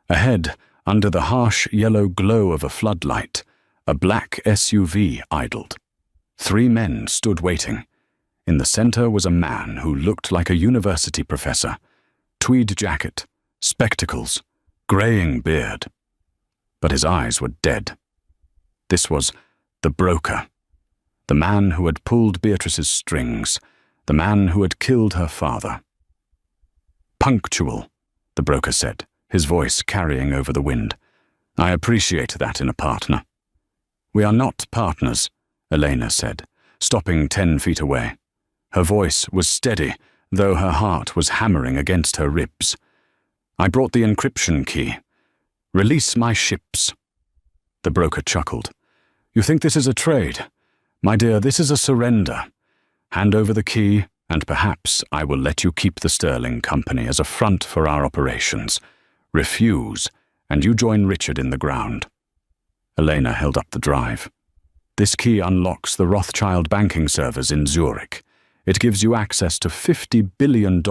Ahead, under the harsh yellow glow of a floodlight, a black SUV idled. 3 men stood waiting. In the center was a man who looked like a university professor. Tweed jacket, spectacles, graying beard. But his eyes were dead. This was the broker. The man who had pulled Beatrice's strings. The man who had killed her father. "Punctual," the broker said, his voice carrying over the wind. "I appreciate that in a partner." "We are not partners," Elena said, stopping 10 feet away. Her voice was steady, though her heart was hammering against her ribs. "I brought the encryption key. Release my ships." The broker chuckled. "You think this is a trade? My dear, this is a surrender. Hand over the key, and perhaps I will let you keep the Sterling Company as a front for our operations. Refuse, and you join Richard in the ground." Elena held up the drive. "This key unlocks the Rothschild banking servers in Zurich. It gives you access to $50 billion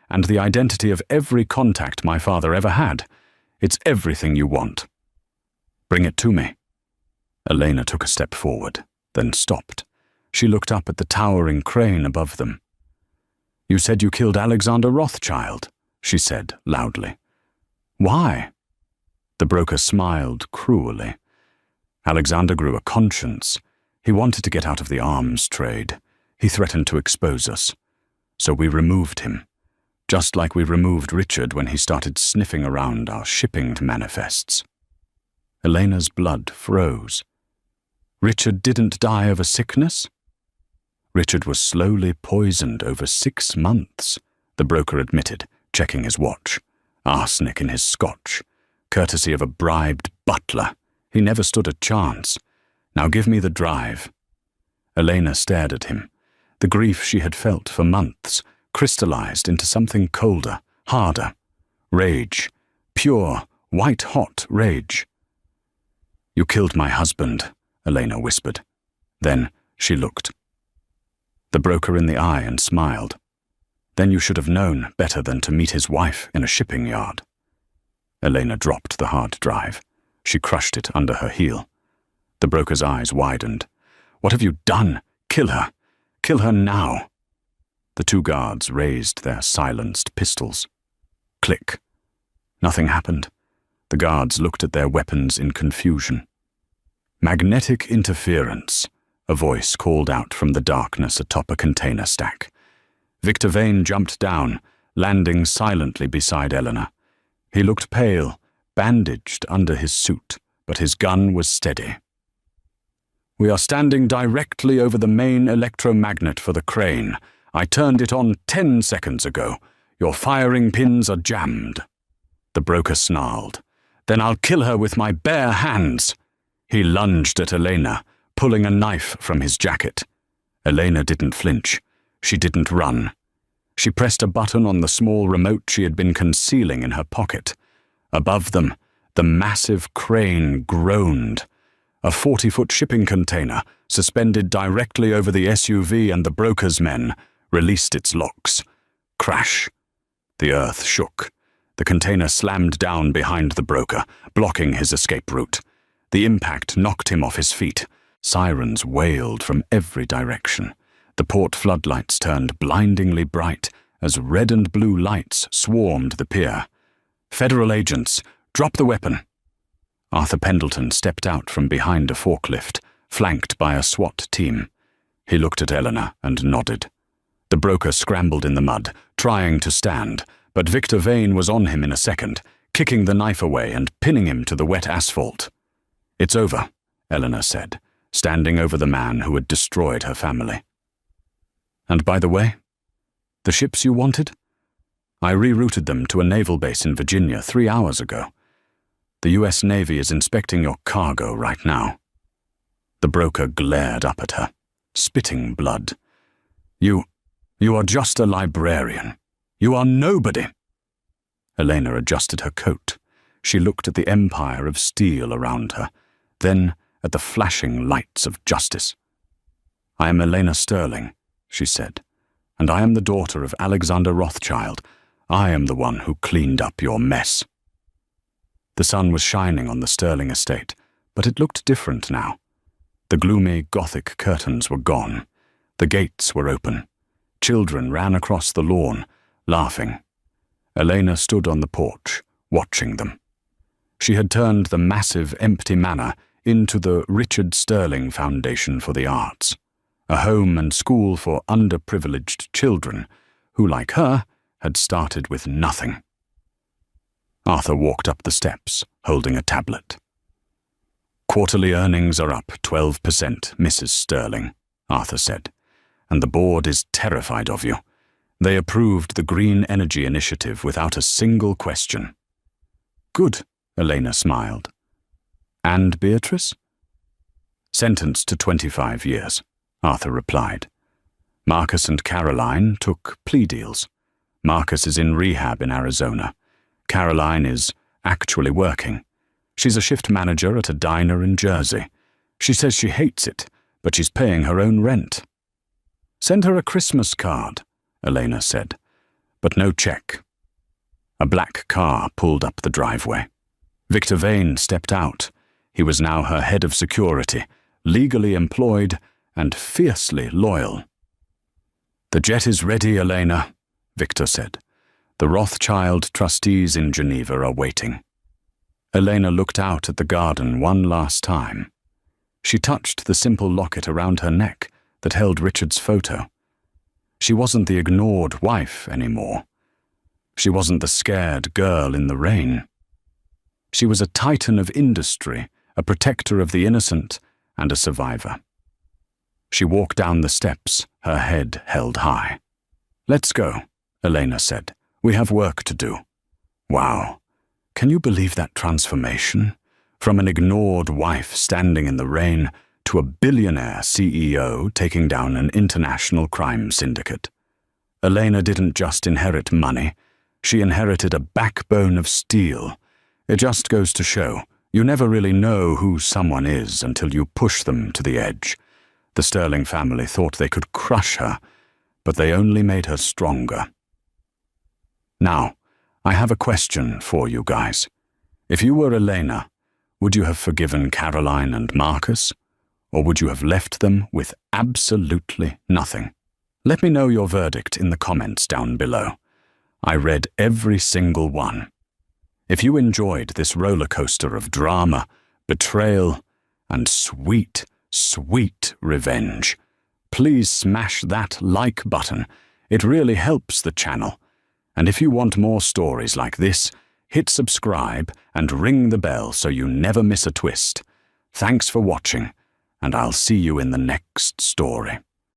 and the identity of every contact my father ever had. It's everything you want. Bring it to me." Elena took a step forward, then stopped. She looked up at the towering crane above them. "You said you killed Alexander Rothschild," she said loudly. "Why?" The broker smiled cruelly. "Alexander grew a conscience. He wanted to get out of the arms trade. He threatened to expose us. So we removed him, just like we removed Richard when he started sniffing around our shipping manifests." Elena's blood froze. Richard didn't die of a sickness? Richard was slowly poisoned over 6 months, the broker admitted, checking his watch. Arsenic in his scotch, courtesy of a bribed butler. He never stood a chance. "Now give me the drive." Elena stared at him. The grief she had felt for months crystallized into something colder, harder. Rage. Pure, white-hot rage. "You killed my husband," Elena whispered. Then she looked. The broker in the eye and smiled. "Then you should have known better than to meet his wife in a shipping yard." Elena dropped the hard drive. She crushed it under her heel. The broker's eyes widened. "What have you done? Kill her. Kill her now." The 2 guards raised their silenced pistols. Click. Nothing happened. The guards looked at their weapons in confusion. "Magnetic interference," a voice called out from the darkness atop a container stack. Victor Vane jumped down, landing silently beside Eleanor. He looked pale, bandaged under his suit, but his gun was steady. "We are standing directly over the main electromagnet for the crane. I turned it on 10 seconds ago. Your firing pins are jammed." The broker snarled. "Then I'll kill her with my bare hands." He lunged at Elena, pulling a knife from his jacket. Elena didn't flinch. She didn't run. She pressed a button on the small remote she had been concealing in her pocket. Above them, the massive crane groaned. A 40-foot shipping container, suspended directly over the SUV and the broker's men, released its locks. Crash. The earth shook. The container slammed down behind the broker, blocking his escape route. The impact knocked him off his feet. Sirens wailed from every direction. The port floodlights turned blindingly bright as red and blue lights swarmed the pier. "Federal agents, drop the weapon." Arthur Pendleton stepped out from behind a forklift, flanked by a SWAT team. He looked at Eleanor and nodded. The broker scrambled in the mud, trying to stand, but Victor Vane was on him in a second, kicking the knife away and pinning him to the wet asphalt. "It's over," Eleanor said, standing over the man who had destroyed her family. "And by the way, the ships you wanted? I rerouted them to a naval base in Virginia 3 hours ago. The U.S. Navy is inspecting your cargo right now." The broker glared up at her, spitting blood. You are just a librarian. You are nobody." Elena adjusted her coat. She looked at the empire of steel around her, then at the flashing lights of justice. "I am Elena Sterling," she said, "and I am the daughter of Alexander Rothschild. I am the one who cleaned up your mess." The sun was shining on the Sterling estate, but it looked different now. The gloomy Gothic curtains were gone. The gates were open. Children ran across the lawn, laughing. Elena stood on the porch, watching them. She had turned the massive, empty manor into the Richard Sterling Foundation for the Arts, a home and school for underprivileged children who, like her, had started with nothing. Arthur walked up the steps, holding a tablet. "Quarterly earnings are up 12%, Mrs. Sterling," Arthur said, "and the board is terrified of you. They approved the Green Energy Initiative without a single question." "Good," Elena smiled. "And Beatrice?" "Sentenced to 25 years, Arthur replied. "Marcus and Caroline took plea deals. Marcus is in rehab in Arizona. Caroline is actually working. She's a shift manager at a diner in Jersey. She says she hates it, but she's paying her own rent." "Send her a Christmas card," Elena said, "but no check." A black car pulled up the driveway. Victor Vane stepped out. He was now her head of security, legally employed and fiercely loyal. "The jet is ready, Elena," Victor said. "The Rothschild trustees in Geneva are waiting." Elena looked out at the garden one last time. She touched the simple locket around her neck that held Richard's photo. She wasn't the ignored wife anymore. She wasn't the scared girl in the rain. She was a titan of industry, a protector of the innocent, and a survivor. She walked down the steps, her head held high. "Let's go," Elena said. "We have work to do." Wow. Can you believe that transformation? From an ignored wife standing in the rain to a billionaire CEO taking down an international crime syndicate. Elena didn't just inherit money. She inherited a backbone of steel. It just goes to show, you never really know who someone is until you push them to the edge. The Sterling family thought they could crush her, but they only made her stronger. Now, I have a question for you guys. If you were Elena, would you have forgiven Caroline and Marcus, or would you have left them with absolutely nothing? Let me know your verdict in the comments down below. I read every single one. If you enjoyed this roller coaster of drama, betrayal, and sweet, sweet revenge, please smash that like button. It really helps the channel. And if you want more stories like this, hit subscribe and ring the bell so you never miss a twist. Thanks for watching, and I'll see you in the next story.